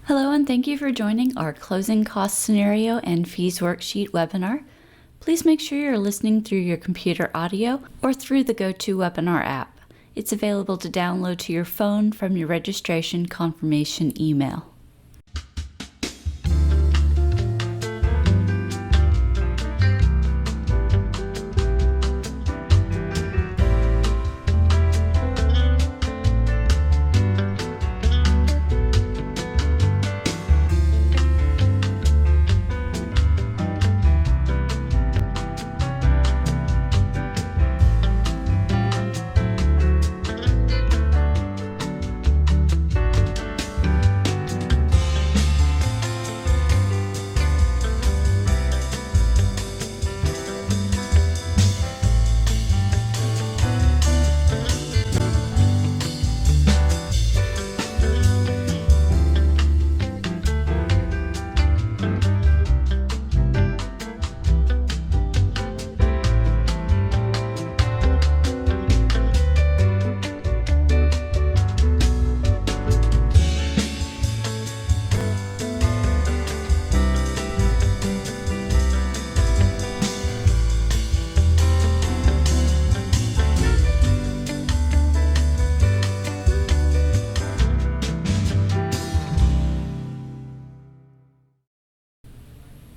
Hello and thank you for joining our Closing Cost Scenario and Fees Worksheet webinar. Please make sure you're listening through your computer audio or through the GoToWebinar app. It's available to download to your phone from your registration confirmation email.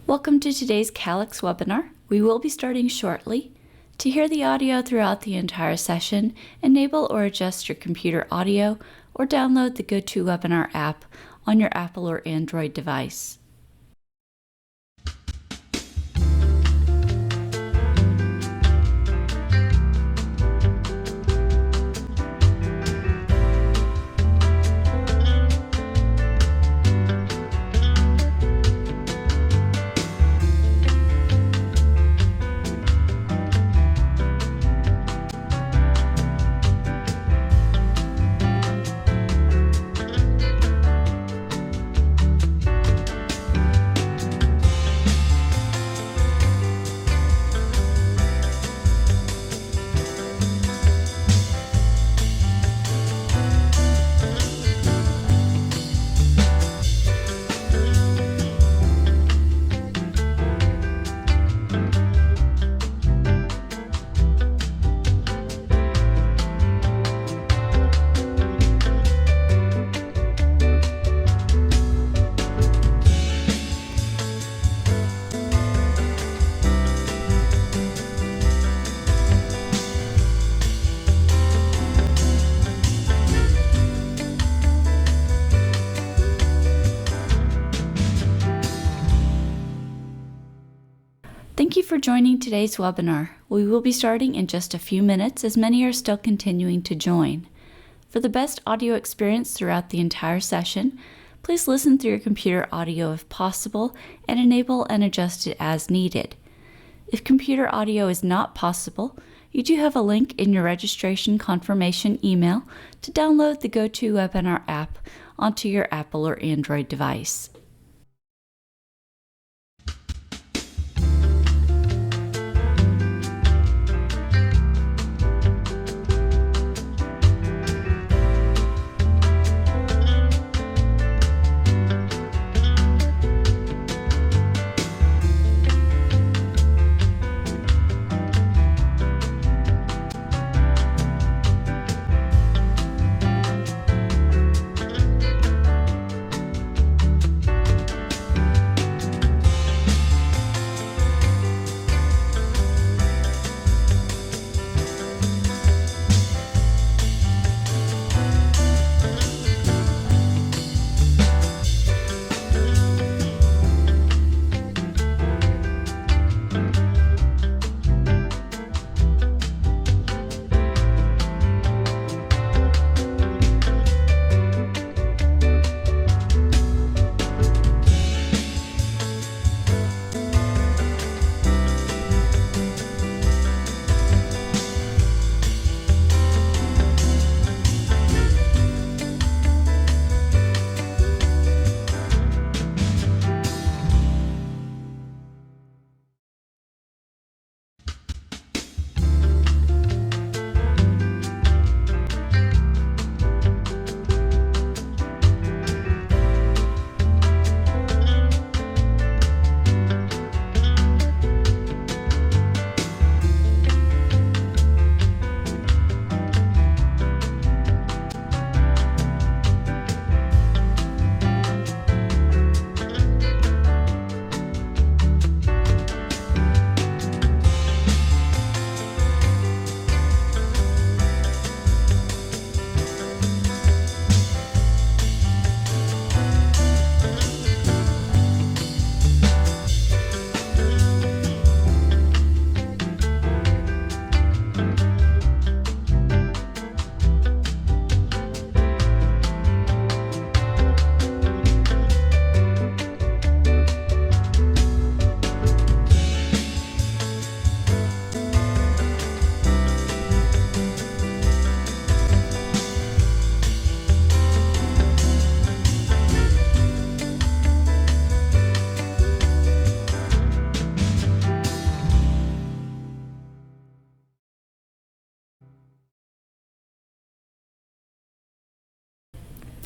Welcome to today's Calyx webinar. We will be starting shortly. To hear the audio throughout the entire session, enable or adjust your computer audio or download the GoToWebinar app on your Apple or Android device. Thank you for joining today's webinar. We will be starting in just a few minutes as many are still continuing to join. For the best audio experience throughout the entire session, please listen through your computer audio if possible and enable and adjust it as needed. If computer audio is not possible, you do have a link in your registration confirmation email to download the GoToWebinar app onto your Apple or Android device.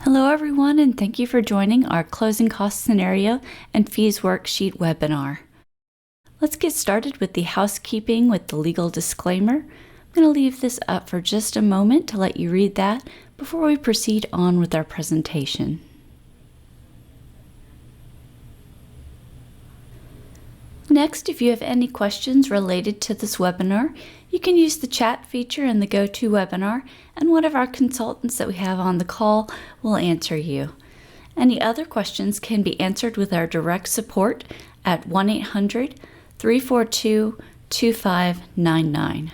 Hello everyone, and thank you for joining our Closing Cost Scenario and Fees Worksheet webinar. Let's get started with the housekeeping with the legal disclaimer. I'm going to leave this up for just a moment to let you read that before we proceed on with our presentation. Next, if you have any questions related to this webinar, you can use the chat feature in the GoToWebinar, and one of our consultants that we have on the call will answer you. Any other questions can be answered with our direct support at 1-800-342-2599.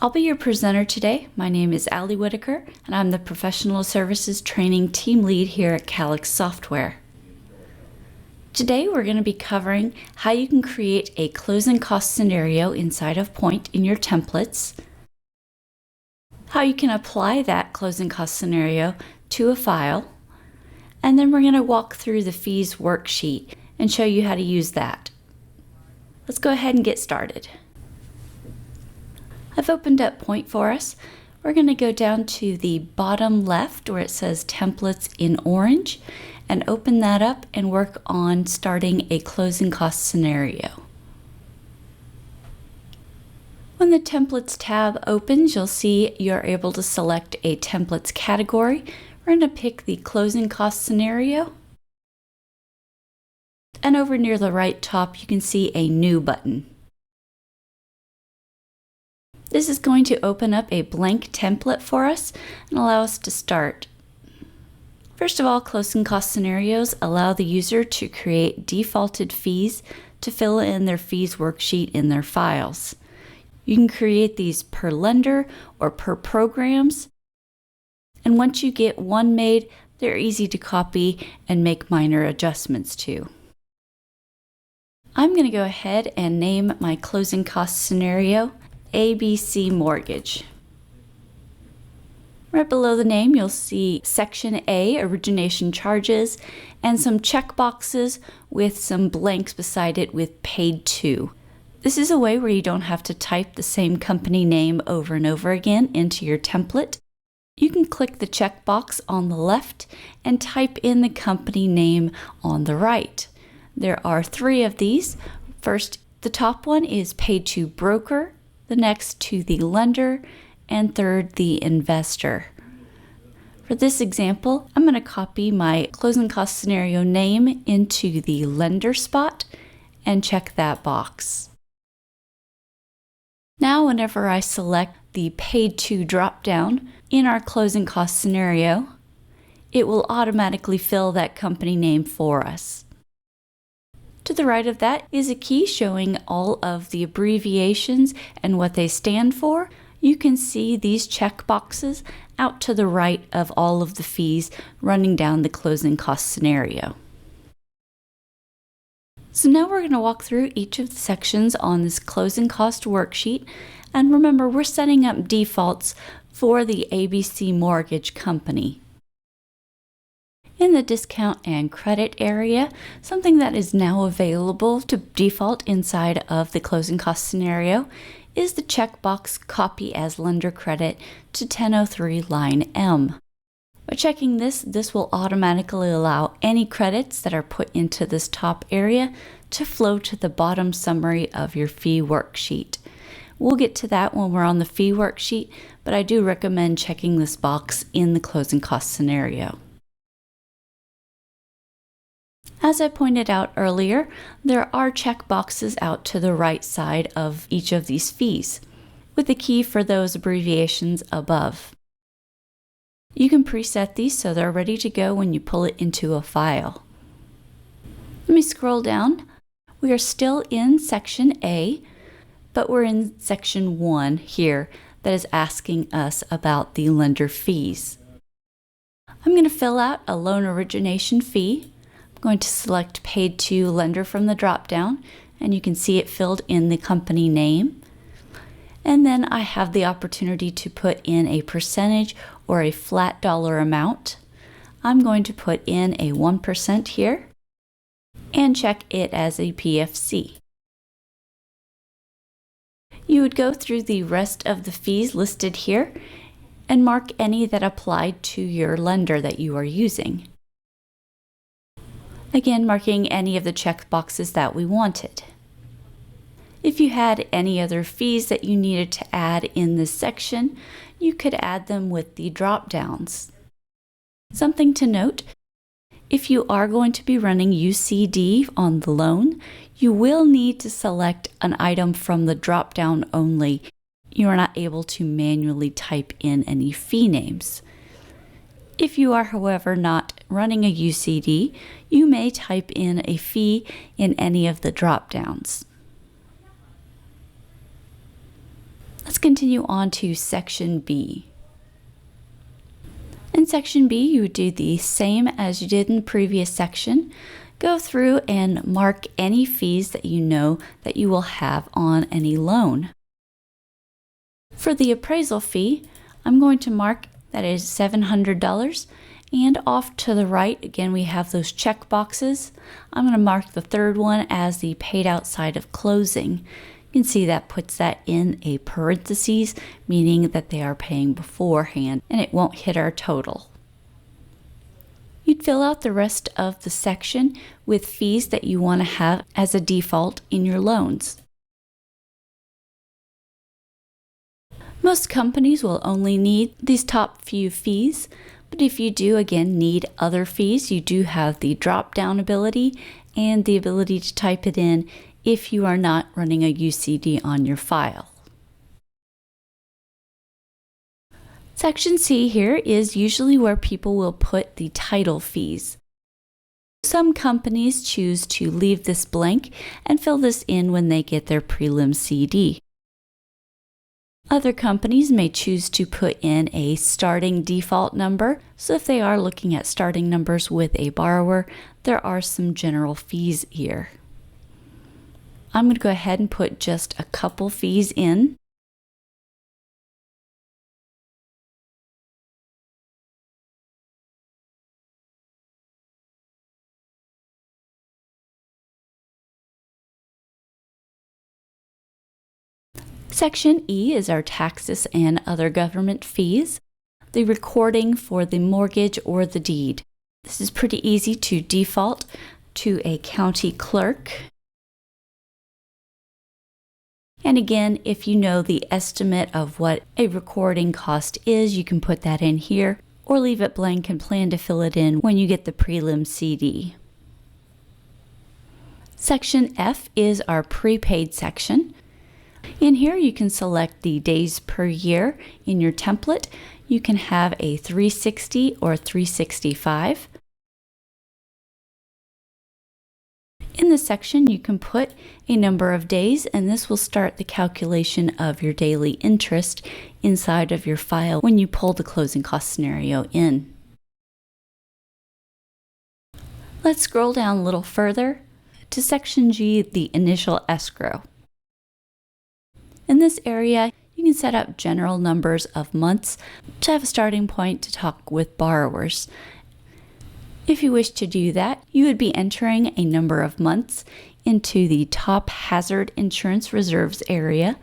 I'll be your presenter today. My name is Allie Whitaker, and I'm the Professional Services Training Team Lead here at Calix Software. Today we're going to be covering how you can create a closing cost scenario inside of Point in your templates, how you can apply that closing cost scenario to a file, and then we're going to walk through the fees worksheet and show you how to use that. Let's go ahead and get started. I've opened up Point for us. We're going to go down to the bottom left where it says Templates in orange and open that up and work on starting a closing cost scenario. When the Templates tab opens, you'll see you're able to select a Templates category. We're going to pick the closing cost scenario. And over near the right top, you can see a New button. This is going to open up a blank template for us and allow us to start. First of all, closing cost scenarios allow the user to create defaulted fees to fill in their fees worksheet in their files. You can create these per lender or per programs, and once you get one made, they're easy to copy and make minor adjustments to. I'm going to go ahead and name my closing cost scenario ABC Mortgage. Right below the name, you'll see Section A, Origination Charges, and some checkboxes with some blanks beside it with Paid To. This is a way where you don't have to type the same company name over and over again into your template. You can click the checkbox on the left and type in the company name on the right. There are 3 of these. First, the top one is Paid To Broker, the next to the lender, and third, the investor. For this example, I'm going to copy my closing cost scenario name into the lender spot and check that box. Now, whenever I select the Paid To dropdown in our closing cost scenario, it will automatically fill that company name for us. To the right of that is a key showing all of the abbreviations and what they stand for. You can see these checkboxes out to the right of all of the fees running down the closing cost scenario. So now we're going to walk through each of the sections on this closing cost worksheet. And remember, we're setting up defaults for the ABC Mortgage Company. In the discount and credit area, something that is now available to default inside of the closing cost scenario is the checkbox Copy as Lender Credit to 1003 line M. By checking this will automatically allow any credits that are put into this top area to flow to the bottom summary of your fee worksheet. We'll get to that when we're on the fee worksheet, but I do recommend checking this box in the closing cost scenario. As I pointed out earlier, there are checkboxes out to the right side of each of these fees, with a key for those abbreviations above. You can preset these so they're ready to go when you pull it into a file. Let me scroll down. We are still in Section A, but we're in Section 1 here that is asking us about the lender fees. I'm going to fill out a loan origination fee. I'm going to select Paid To Lender from the drop-down, and you can see it filled in the company name. And then I have the opportunity to put in a percentage or a flat dollar amount. I'm going to put in a 1% here and check it as a PFC. You would go through the rest of the fees listed here, and mark any that applied to your lender that you are using. Again, marking any of the check boxes that we wanted. If you had any other fees that you needed to add in this section, you could add them with the drop-downs. Something to note, if you are going to be running UCD on the loan, you will need to select an item from the drop-down only. You are not able to manually type in any fee names. If you are, however, not running a UCD, you may type in a fee in any of the drop-downs. Let's continue on to Section B. In Section B, you would do the same as you did in the previous section. Go through and mark any fees that you know that you will have on any loan. For the appraisal fee, I'm going to mark that is $700, and off to the right, again, we have those check boxes. I'm going to mark the third one as the paid outside of closing. You can see that puts that in a parentheses, meaning that they are paying beforehand, and it won't hit our total. You'd fill out the rest of the section with fees that you want to have as a default in your loans. Most companies will only need these top few fees, but if you do, again, need other fees, you do have the drop-down ability and the ability to type it in if you are not running a UCD on your file. Section C here is usually where people will put the title fees. Some companies choose to leave this blank and fill this in when they get their prelim CD. Other companies may choose to put in a starting default number, so if they are looking at starting numbers with a borrower, there are some general fees here. I'm going to go ahead and put just a couple fees in. Section E is our taxes and other government fees, the recording for the mortgage or the deed. This is pretty easy to default to a county clerk. And again, if you know the estimate of what a recording cost is, you can put that in here or leave it blank and plan to fill it in when you get the prelim CD. Section F is our prepaid section. In here, you can select the days per year in your template. You can have a 360 or 365. In this section, you can put a number of days, and this will start the calculation of your daily interest inside of your file when you pull the closing cost scenario in. Let's scroll down a little further to Section G, the initial escrow. In this area, you can set up general numbers of months to have a starting point to talk with borrowers. If you wish to do that, you would be entering a number of months into the top hazard insurance reserves area.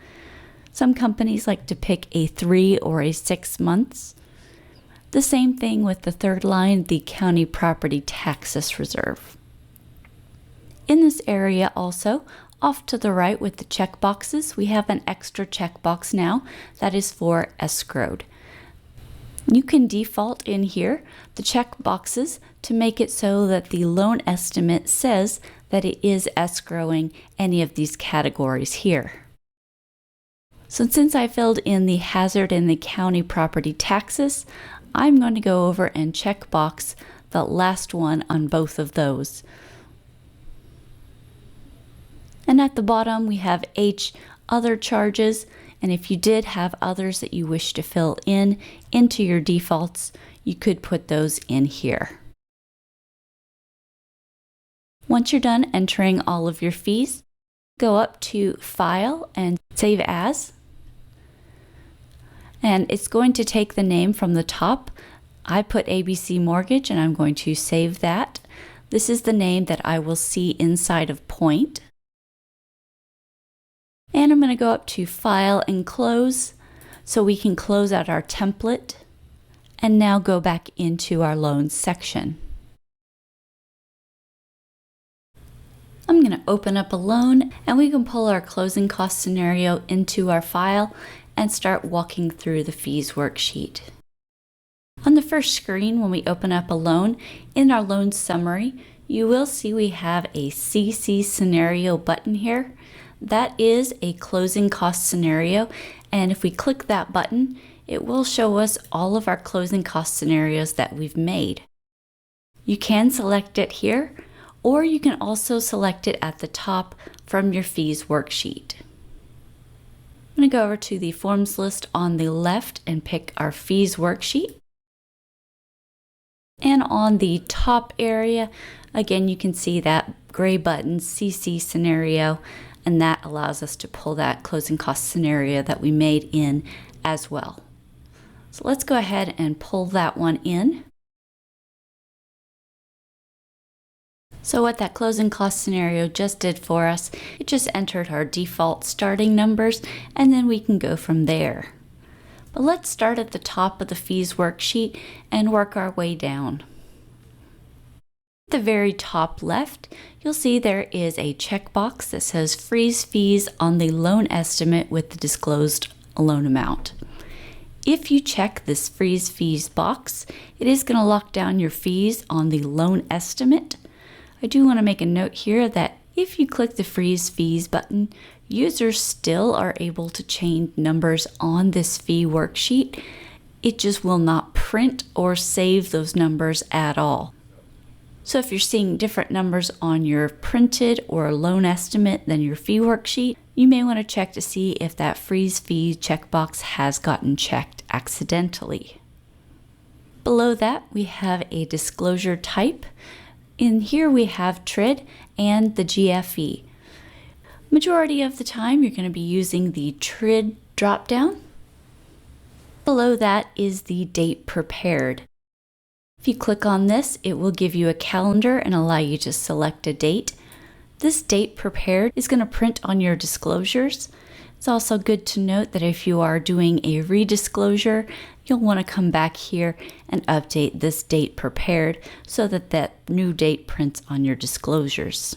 Some companies like to pick a 3 or a 6 months. The same thing with the third line, the county property taxes reserve. In this area also, off to the right with the check boxes, we have an extra checkbox now that is for escrowed. You can default in here the check boxes to make it so that the loan estimate says that it is escrowing any of these categories here. So since I filled in the hazard and the county property taxes, I'm going to go over and check box the last one on both of those. And at the bottom we have H, other charges, and if you did have others that you wish to fill in into your defaults, you could put those in here. Once you're done entering all of your fees, go up to File and Save As. And it's going to take the name from the top. I put ABC Mortgage and I'm going to save that. This is the name that I will see inside of Point. And I'm going to go up to File and Close. So we can close out our template and now go back into our loans section. I'm going to open up a loan and we can pull our closing cost scenario into our file and start walking through the fees worksheet. On the first screen, when we open up a loan, in our loan summary, you will see we have a CC scenario button here. That is a closing cost scenario, and if we click that button, it will show us all of our closing cost scenarios that we've made. You can select it here, or you can also select it at the top from your fees worksheet. I'm going to go over to the forms list on the left and pick our fees worksheet. And on the top area, again, you can see that gray button, CC scenario, and that allows us to pull that closing cost scenario that we made in as well. So let's go ahead and pull that one in. So what that closing cost scenario just did for us, it just entered our default starting numbers, and then we can go from there. But let's start at the top of the fees worksheet and work our way down. At the very top left, you'll see there is a checkbox that says freeze fees on the loan estimate with the disclosed loan amount. If you check this freeze fees box, it is going to lock down your fees on the loan estimate. I do want to make a note here that if you click the freeze fees button, users still are able to change numbers on this fee worksheet. It just will not print or save those numbers at all. So if you're seeing different numbers on your printed or loan estimate than your fee worksheet, you may want to check to see if that freeze fee checkbox has gotten checked accidentally. Below that, we have a disclosure type. In here we have TRID and the GFE. Majority of the time you're going to be using the TRID dropdown. Below that is the date prepared. If you click on this, it will give you a calendar and allow you to select a date. This date prepared is going to print on your disclosures. It's also good to note that if you are doing a redisclosure, you'll want to come back here and update this date prepared so that that new date prints on your disclosures.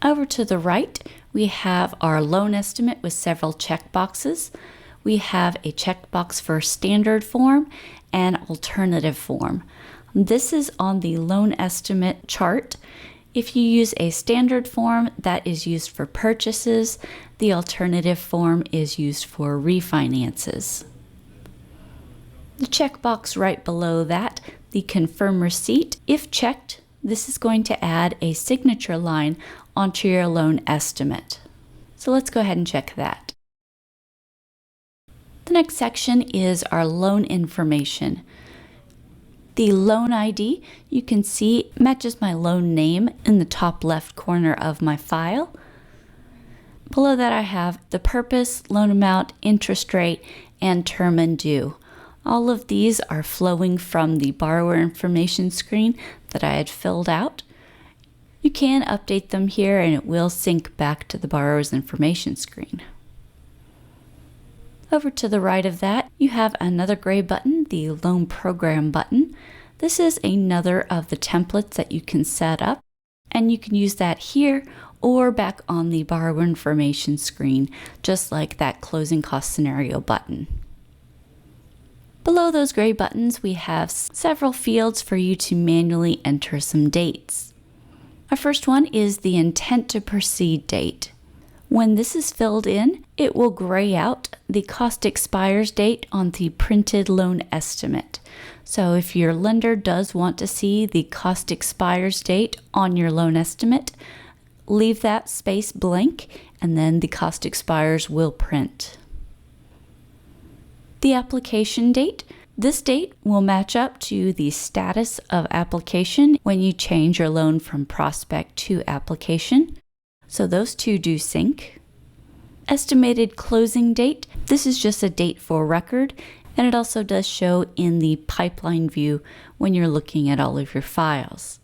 Over to the right, we have our loan estimate with several checkboxes. We have a checkbox for standard form and alternative form. This is on the loan estimate chart. If you use a standard form, that is used for purchases. The alternative form is used for refinances. The checkbox right below that, the confirm receipt, if checked, this is going to add a signature line onto your loan estimate. So let's go ahead and check that. The next section is our loan information. The loan ID, you can see, matches my loan name in the top left corner of my file. Below that I have the purpose, loan amount, interest rate, and term and due. All of these are flowing from the borrower information screen that I had filled out. You can update them here and it will sync back to the borrower's information screen. Over to the right of that, you have another gray button, the Loan Program button. This is another of the templates that you can set up, and you can use that here or back on the borrower information screen, just like that closing cost scenario button. Below those gray buttons, we have several fields for you to manually enter some dates. Our first one is the intent to proceed date. When this is filled in, it will gray out the cost expires date on the printed loan estimate. So if your lender does want to see the cost expires date on your loan estimate, leave that space blank and then the cost expires will print. The application date. This date will match up to the status of application when you change your loan from prospect to application. So those two do sync. Estimated closing date. This is just a date for record, and it also does show in the pipeline view when you're looking at all of your files.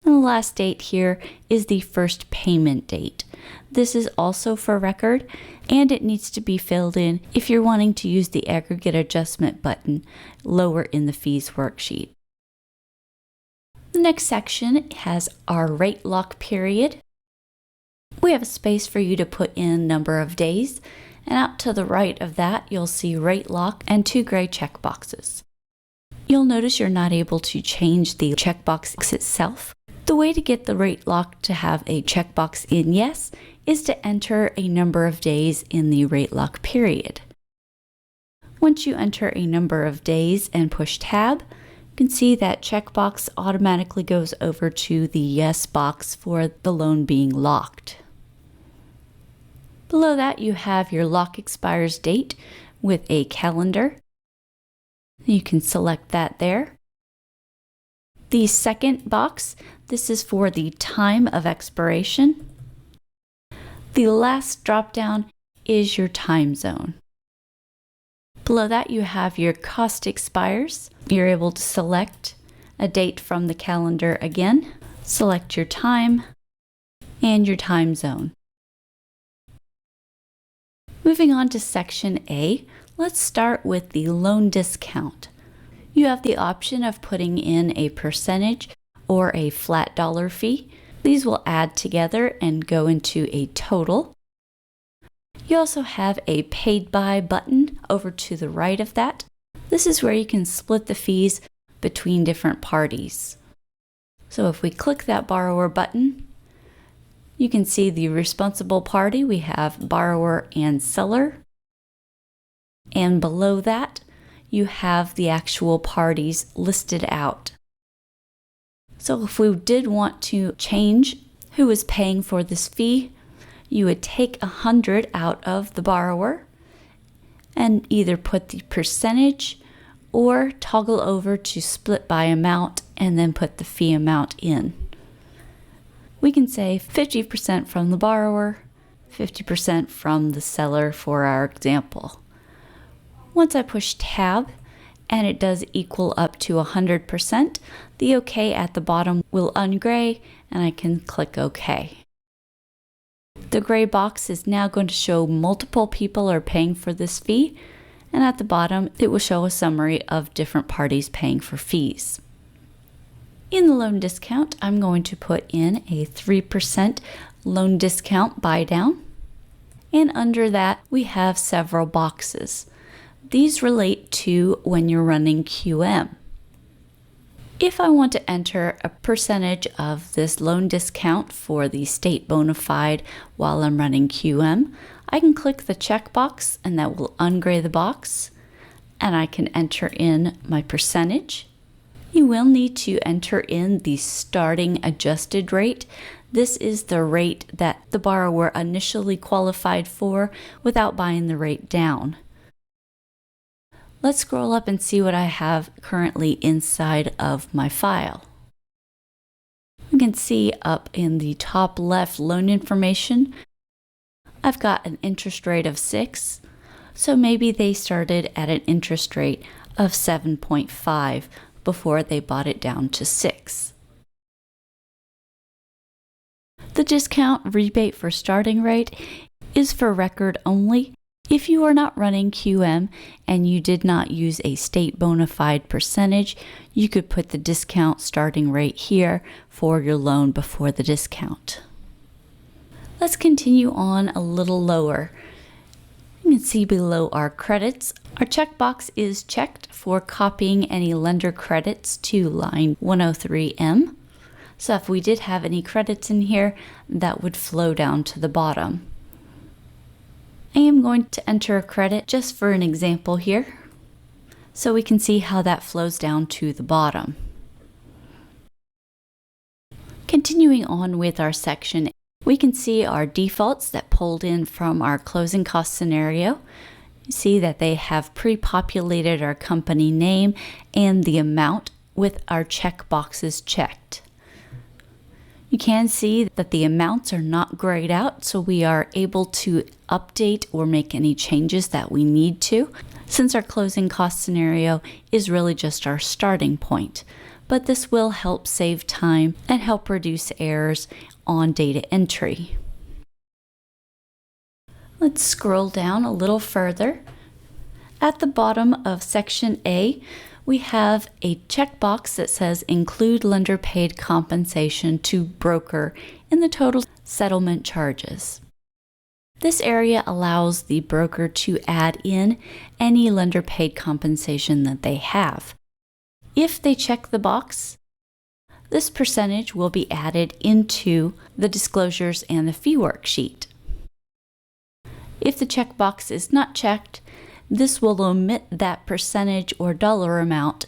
And the last date here is the first payment date. This is also for record, and it needs to be filled in if you're wanting to use the aggregate adjustment button lower in the fees worksheet. The next section has our rate lock period. We have a space for you to put in number of days, and out to the right of that you'll see rate lock and 2 gray check boxes. You'll notice you're not able to change the checkbox itself. The way to get the rate lock to have a checkbox in yes is to enter a number of days in the rate lock period. Once you enter a number of days and push tab, you can see that checkbox automatically goes over to the yes box for the loan being locked. Below that you have your lock expires date with a calendar. You can select that there. The second box, this is for the time of expiration. The last drop-down is your time zone. Below that you have your cost expires. You're able to select a date from the calendar again, select your time, and your time zone. Moving on to section A, let's start with the loan discount. You have the option of putting in a percentage or a flat dollar fee. These will add together and go into a total. You also have a paid by button over to the right of that. This is where you can split the fees between different parties. So if we click that borrower button, you can see the responsible party. We have borrower and seller. And below that, you have the actual parties listed out. So if we did want to change who is paying for this fee, you would take 100 out of the borrower and either put the percentage or toggle over to split by amount and then put the fee amount in. We can say 50% from the borrower, 50% from the seller for our example. Once I push tab and it does equal up to 100%, the OK at the bottom will ungray and I can click OK. The gray box is now going to show multiple people are paying for this fee, and at the bottom it will show a summary of different parties paying for fees. In the loan discount, I'm going to put in a 3% loan discount buy down, and under that we have several boxes. These relate to when you're running QM. If I want to enter a percentage of this loan discount for the state bona fide while I'm running QM, I can click the checkbox and that will ungray the box, and I can enter in my percentage. You will need to enter in the starting adjusted rate. This is the rate that the borrower initially qualified for without buying the rate down. Let's scroll up and see what I have currently inside of my file. You can see up in the top left loan information, I've got an interest rate of 6, so maybe they started at an interest rate of 7.5 before they bought it down to 6. The discount rebate for starting rate is for record only. If you are not running QM and you did not use a state bona fide percentage, you could put the discount starting rate here for your loan before the discount. Let's continue on a little lower. You can see below our credits, our checkbox is checked for copying any lender credits to line 103M. So if we did have any credits in here, that would flow down to the bottom. I am going to enter a credit just for an example here, so we can see how that flows down to the bottom. Continuing on with our section, we can see our defaults that pulled in from our closing cost scenario. You see that they have pre-populated our company name and the amount with our check boxes checked. You can see that the amounts are not grayed out, so we are able to update or make any changes that we need to, since our closing cost scenario is really just our starting point. but this will help save time and help reduce errors on data entry. Let's scroll down a little further. At the bottom of section A, we have a checkbox that says include lender paid compensation to broker in the total settlement charges. This area allows the broker to add in any lender paid compensation that they have. If they check the box, this percentage will be added into the disclosures and the fee worksheet. If the checkbox is not checked, this will omit that percentage or dollar amount.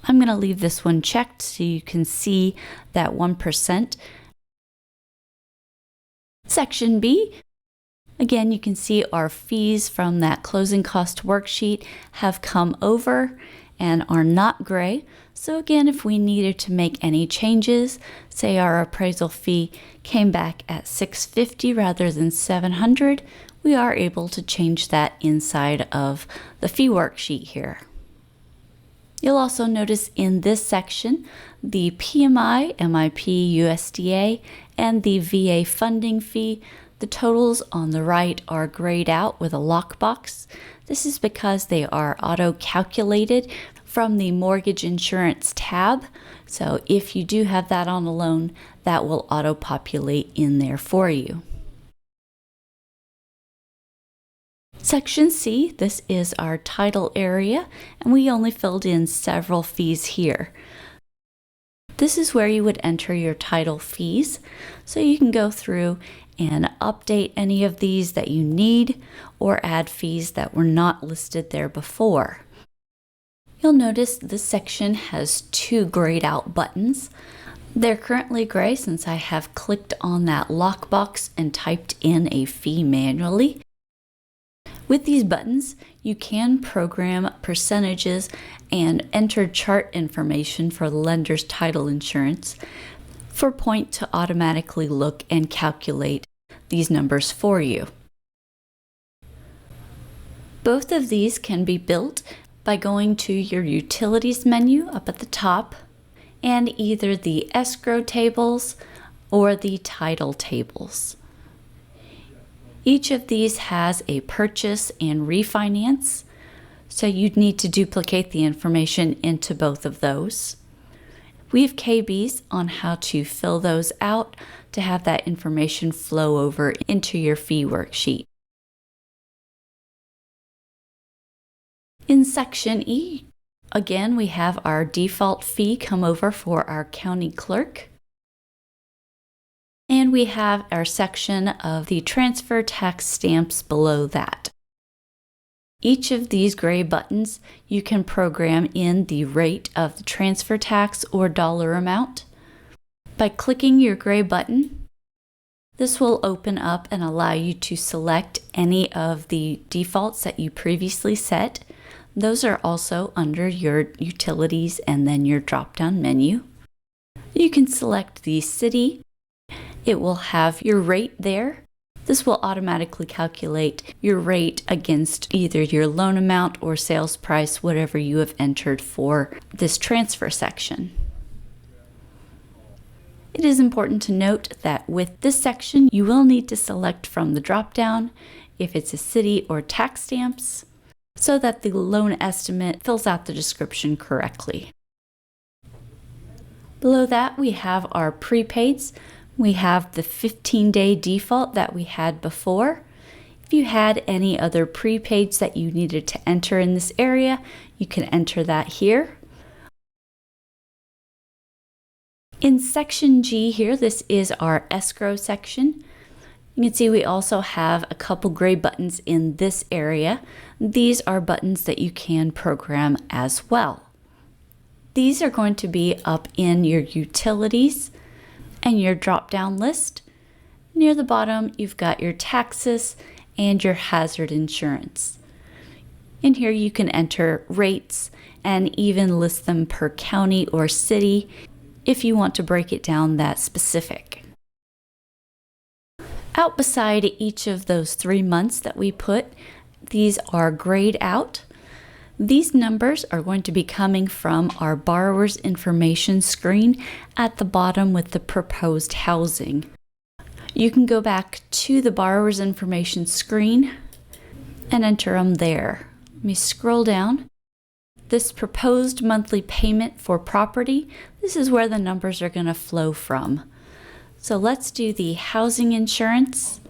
I'm going to leave this one checked so you can see that 1%. Section B, again, you can see our fees from that closing cost worksheet have come over and are not gray. So again, if we needed to make any changes, say our appraisal fee came back at $650 rather than $700, we are able to change that inside of the fee worksheet here. You'll also notice in this section, the PMI, MIP, USDA, and the VA funding fee, the totals on the right are grayed out with a lockbox. This is because they are auto-calculated from the mortgage insurance tab. So if you do have that on a loan, that will auto-populate in there for you. Section C, this is our title area, and we only filled in several fees here. This is where you would enter your title fees, so you can go through and update any of these that you need or add fees that were not listed there before. You'll notice this section has two grayed out buttons. They're currently gray since I have clicked on that lockbox and typed in a fee manually. With these buttons, you can program percentages and enter chart information for the lender's title insurance for Point to automatically look and calculate these numbers for you. Both of these can be built by going to your Utilities menu up at the top and either the escrow tables or the title tables. Each of these has a purchase and refinance, so you'd need to duplicate the information into both of those. We have KBs on how to fill those out to have that information flow over into your fee worksheet. In section E, again, we have our default fee come over for our county clerk. And we have our section of the transfer tax stamps below that. Each of these gray buttons, you can program in the rate of the transfer tax or dollar amount. By clicking your gray button, this will open up and allow you to select any of the defaults that you previously set. Those are also under your utilities and then your drop-down menu. You can select the city. It will have your rate there. This will automatically calculate your rate against either your loan amount or sales price, whatever you have entered for this transfer section. It is important to note that with this section, you will need to select from the drop-down if it's a city or tax stamps, so that the loan estimate fills out the description correctly. Below that, we have our prepaids. We have the 15-day default that we had before. If you had any other prepaids that you needed to enter in this area, you can enter that here. In section G here, this is our escrow section. You can see we also have a couple gray buttons in this area. These are buttons that you can program as well. These are going to be up in your utilities and your drop-down list. Near the bottom, you've got your taxes and your hazard insurance. In here, you can enter rates and even list them per county or city if you want to break it down that specific. Out beside each of those 3 months that we put, these are grayed out. These numbers are going to be coming from our borrower's information screen at the bottom with the proposed housing. You can go back to the borrower's information screen and enter them there. Let me scroll down. This proposed monthly payment for property, this is where the numbers are going to flow from. So let's do the housing insurance.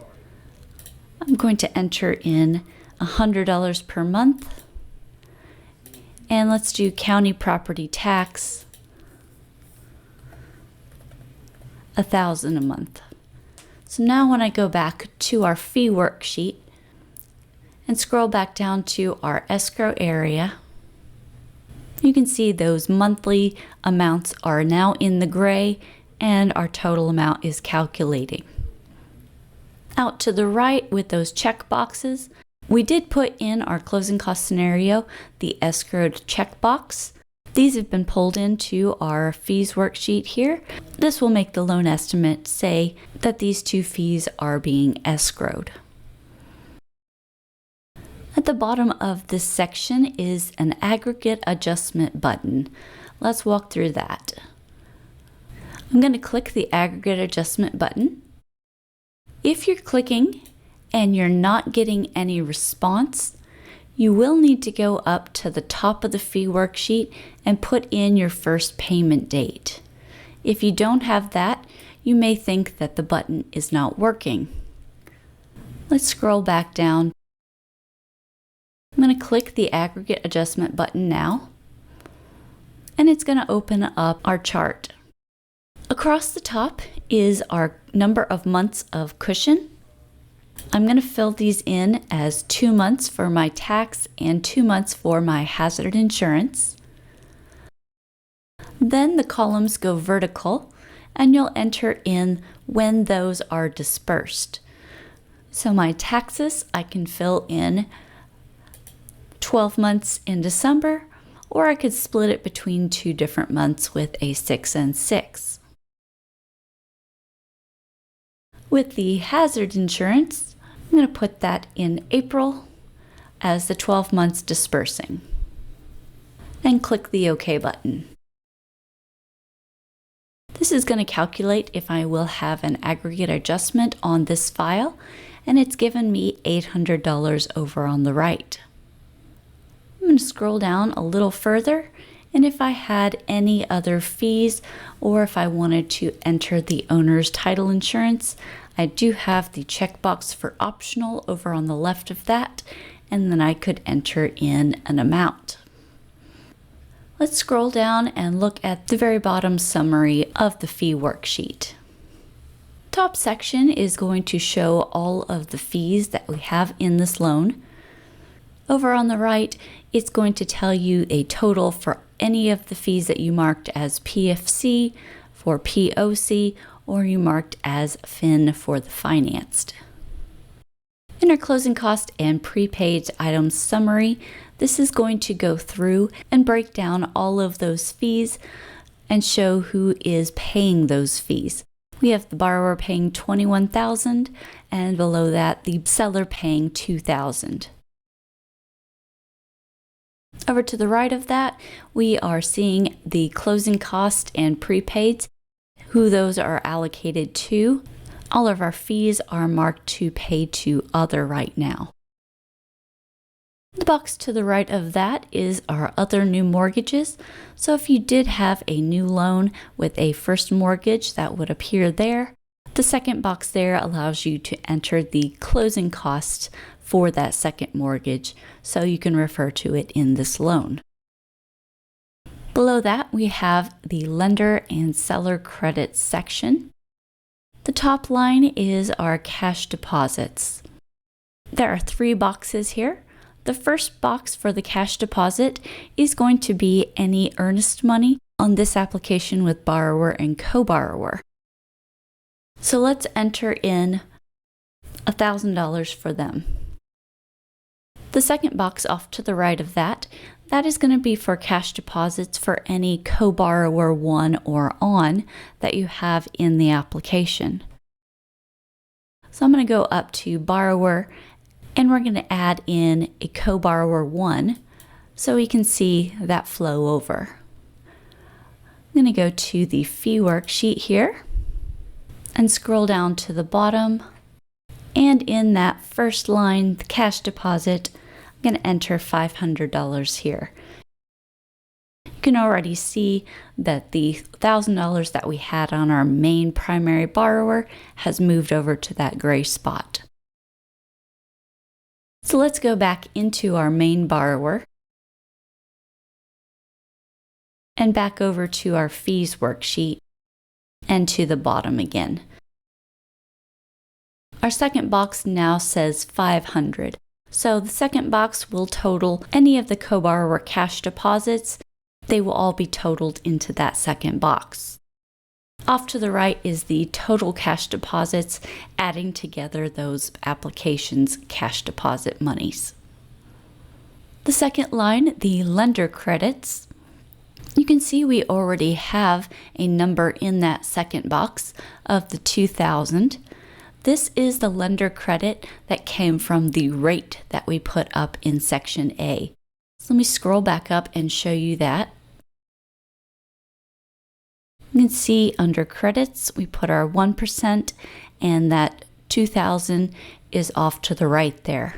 I'm going to enter in $100 per month. And let's do county property tax, $1,000 a month. So now when I go back to our fee worksheet and scroll back down to our escrow area, you can see those monthly amounts are now in the gray and our total amount is calculating. Out to the right with those check boxes, we did put in our closing cost scenario the escrowed checkbox. These have been pulled into our fees worksheet here. This will make the loan estimate say that these two fees are being escrowed. At the bottom of this section is an aggregate adjustment button. Let's walk through that. I'm going to click the aggregate adjustment button. If you're clicking and you're not getting any response, you will need to go up to the top of the fee worksheet and put in your first payment date. If you don't have that, you may think that the button is not working. Let's scroll back down. I'm going to click the aggregate adjustment button now, and it's going to open up our chart. Across the top is our number of months of cushion. I'm going to fill these in as 2 months for my tax and 2 months for my hazard insurance. Then the columns go vertical and you'll enter in when those are dispersed. So my taxes, I can fill in 12 months in December, or I could split it between 2 different months with a 6 and 6. With the hazard insurance, I'm going to put that in April as the 12 months dispersing. And click the OK button. This is going to calculate if I will have an aggregate adjustment on this file, and it's given me $800 over on the right. I'm going to scroll down a little further, and if I had any other fees or if I wanted to enter the owner's title insurance, I do have the checkbox for optional over on the left of that, and then I could enter in an amount. Let's scroll down and look at the very bottom summary of the fee worksheet. Top section is going to show all of the fees that we have in this loan. Over on the right, it's going to tell you a total for any of the fees that you marked as PFC, for POC, or you marked as FIN for the financed. In our closing cost and prepaid items summary, this is going to go through and break down all of those fees and show who is paying those fees. We have the borrower paying $21,000 and below that the seller paying $2,000. Over to the right of that, we are seeing the closing cost and prepaids, who those are allocated to. All of our fees are marked to pay to other right now. The box to the right of that is our other new mortgages. So if you did have a new loan with a first mortgage, that would appear there. The second box there allows you to enter the closing costs for that second mortgage, so you can refer to it in this loan. Below that, we have the lender and seller credit section. The top line is our cash deposits. There are 3 boxes here. The first box for the cash deposit is going to be any earnest money on this application with borrower and co-borrower. So let's enter in $1,000 for them. The second box off to the right of that is going to be for cash deposits for any co-borrower 1 or on that you have in the application. So I'm going to go up to borrower, and we're going to add in a co-borrower 1. so we can see that flow over. I'm going to go to the fee worksheet here and scroll down to the bottom. And in that first line, the cash deposit, I'm going to enter $500 here. You can already see that the $1,000 that we had on our main primary borrower has moved over to that gray spot. So let's go back into our main borrower and back over to our fees worksheet and to the bottom again. Our second box now says 500. So the second box will total any of the co-borrower cash deposits. They will all be totaled into that second box. Off to the right is the total cash deposits, adding together those applications' cash deposit monies. The second line, the lender credits, you can see we already have a number in that second box of the $2,000. This is the lender credit that came from the rate that we put up in section A. So let me scroll back up and show you that. You can see under credits, we put our 1% and that $2,000 is off to the right there.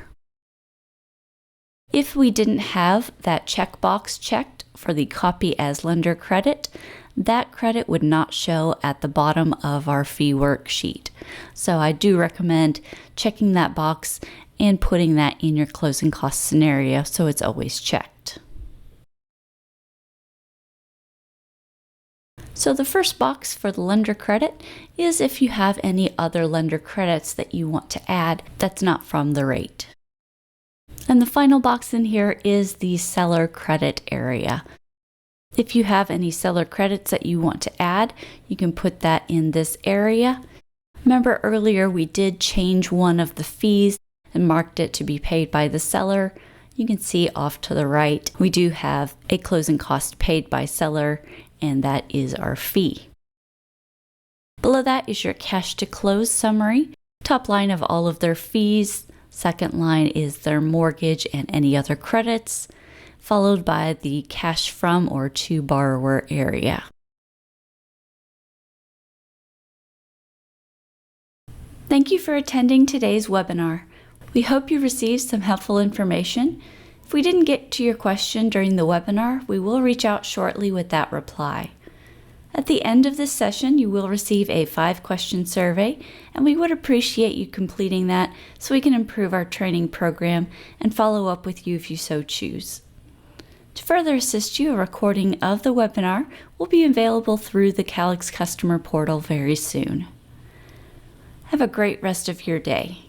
If we didn't have that checkbox checked for the copy as lender credit, that credit would not show at the bottom of our fee worksheet. So I do recommend checking that box and putting that in your closing cost scenario so it's always checked. So the first box for the lender credit is if you have any other lender credits that you want to add that's not from the rate. And the final box in here is the seller credit area. If you have any seller credits that you want to add, you can put that in this area. Remember earlier we did change one of the fees and marked it to be paid by the seller. You can see off to the right, we do have a closing cost paid by seller, and that is our fee. Below that is your cash to close summary. Top line of all of their fees. Second line is their mortgage and any other credits, followed by the cash from or to borrower area. Thank you for attending today's webinar. We hope you received some helpful information. If we didn't get to your question during the webinar, we will reach out shortly with that reply. At the end of this session, you will receive a 5-question survey, and we would appreciate you completing that so we can improve our training program and follow up with you if you so choose. To further assist you, a recording of the webinar will be available through the Calix customer portal very soon. Have a great rest of your day.